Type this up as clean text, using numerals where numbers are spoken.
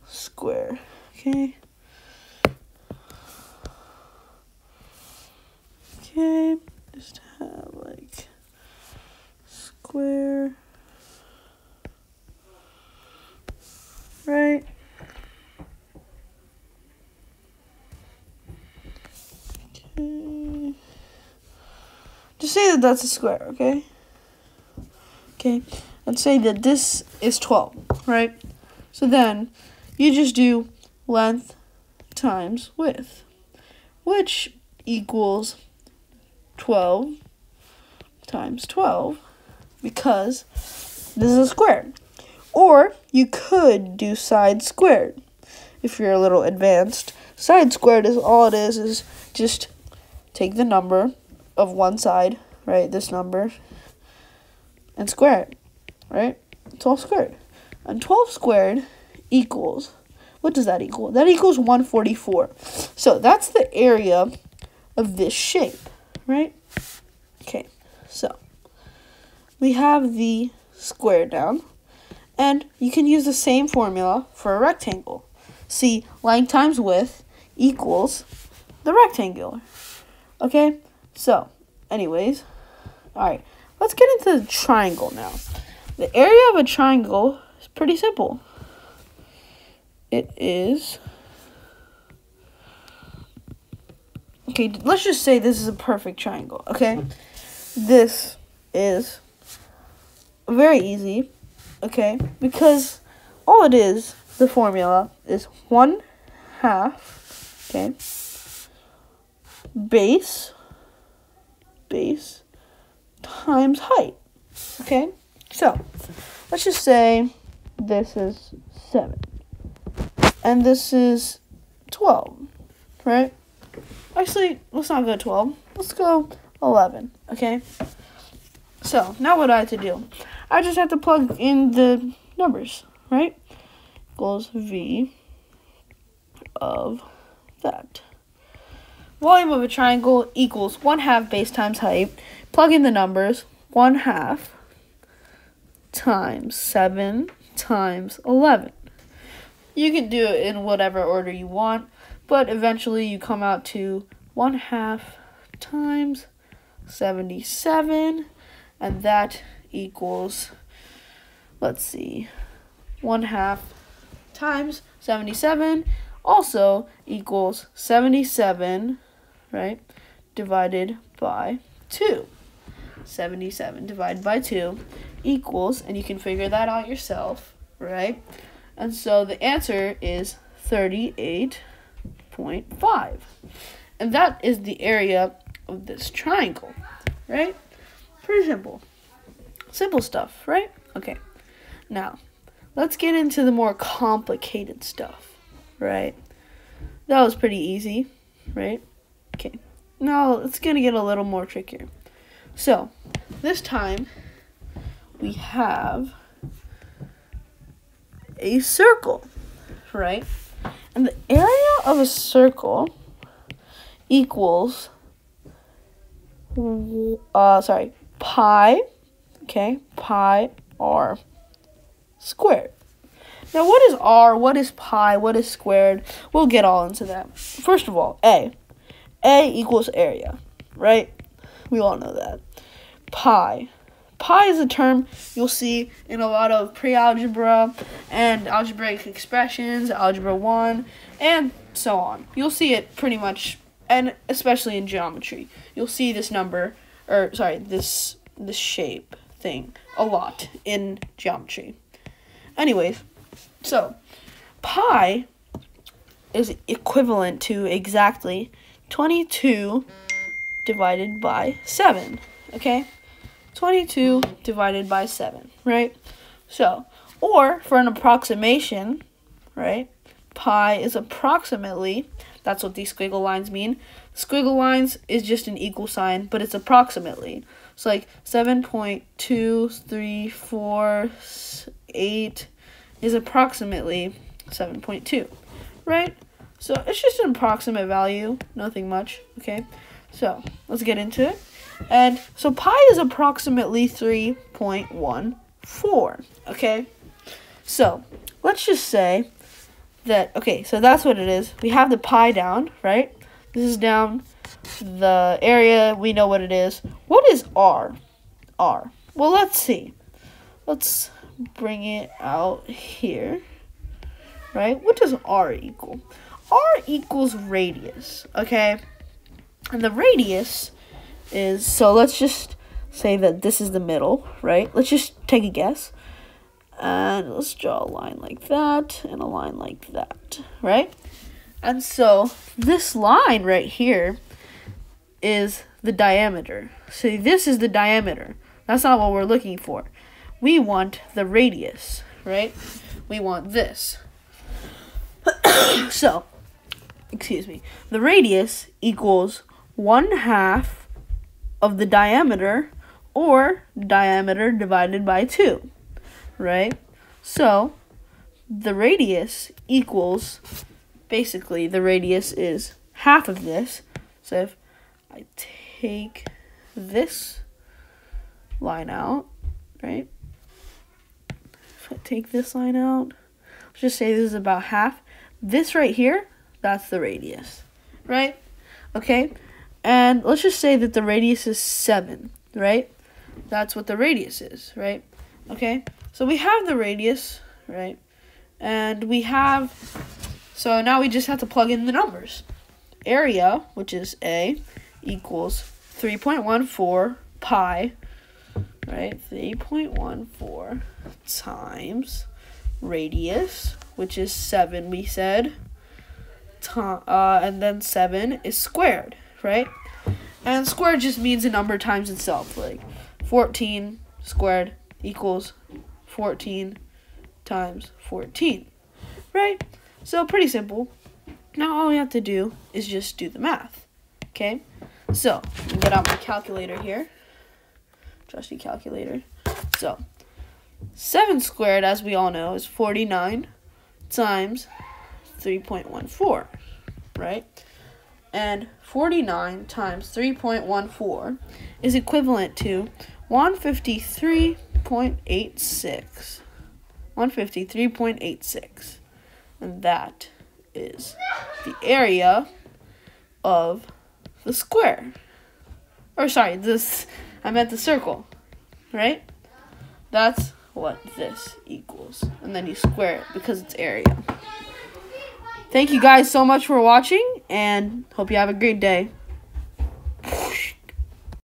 square. Okay. Okay, just have like square, right? Okay. Just say that that's a square, okay? Okay, let's say that this is 12, right? So then you just do length times width, which equals 12 times 12, because this is a square. Or you could do side squared if you're a little advanced. Side squared is all it is just take the number of one side, right, this number, and square it, right? 12 squared. And 12 squared equals, what does that equal? That equals 144. So that's the area of this shape, right? Okay, so we have the square down, and you can use the same formula for a rectangle. See, length times width equals the rectangular. Okay, so anyways, all right, let's get into the triangle now. The area of a triangle is pretty simple. It is, okay, let's just say this is a perfect triangle, okay? This is very easy, okay? Because all it is, the formula is 1/2, okay, base times height, okay? So, let's just say this is 7, and this is 12, right? Actually, let's not go 12. Let's go 11, okay? So, now what do I have to do? I just have to plug in the numbers, right? Equals V of that. Volume of a triangle equals 1/2 base times height. Plug in the numbers. 1/2 times 7 times 11. You can do it in whatever order you want, but eventually you come out to 1/2 times 77, and that equals, let's see, 1/2 times 77 also equals 77, right, divided by 2. 77 divided by 2 equals, and you can figure that out yourself, right? And so the answer is 38.5. And that is the area of this triangle, right? Pretty simple. Simple stuff, right? Okay. Now, let's get into the more complicated stuff, right? That was pretty easy, right? Okay. Now, it's going to get a little more trickier. So, this time, we have a circle, right? And the area of a circle equals, pi, okay, pi r squared. Now, what is r, what is pi, what is squared? We'll get all into that. First of all, A equals area, right? We all know that. Pi is a term you'll see in a lot of pre-algebra and algebraic expressions, algebra 1, and so on. You'll see it pretty much, and especially in geometry. You'll see this number, or sorry, this shape thing a lot in geometry. Anyways, so pi is equivalent to exactly 22 divided by 7, okay? 22 divided by 7, right? So, or for an approximation, right? Pi is approximately, that's what these squiggle lines mean. Squiggle lines is just an equal sign, but it's approximately. So like 7.2348 is approximately 7.2, right? So it's just an approximate value, nothing much, okay? So let's get into it. And so pi is approximately 3.14, okay? So let's just say that, okay, so that's what it is. We have the pi down, right? This is down. The area, we know what it is. What is r? R. Well, let's see. Let's bring it out here, right? What does r equal? R equals radius, okay? And the radius is, so let's just say that this is the middle, right? Let's just take a guess. And let's draw a line like that and a line like that, right? And so this line right here is the diameter. So this is the diameter. That's not what we're looking for. We want the radius, right? We want this. So, excuse me. The radius equals 1/2 of the diameter, or diameter divided by 2. Right? So, the radius equals, basically, the radius is half of this. So, if I take this line out, right? If I take this line out, let's just say this is about half. This right here, that's the radius, right? Okay? And let's just say that the radius is 7, right? That's what the radius is, right? Okay? So we have the radius, right? And we have, so now we just have to plug in the numbers. Area, which is A, equals 3.14 pi, right? 3.14 times radius, which is 7, we said. And then 7 is squared, right? And squared just means a number times itself. Like 14 squared equals 14 times 14, right? So pretty simple. Now all we have to do is just do the math, okay? So, let me get out my calculator here. Trusty calculator. So, 7 squared, as we all know, is 49 times 3.14, right? And 49 times 3.14 is equivalent to 153.86. 153.86. And that is the area of the square. Or sorry, I meant the circle, right? That's what this equals. And then you square it because it's area. Thank you guys so much for watching, and hope you have a great day.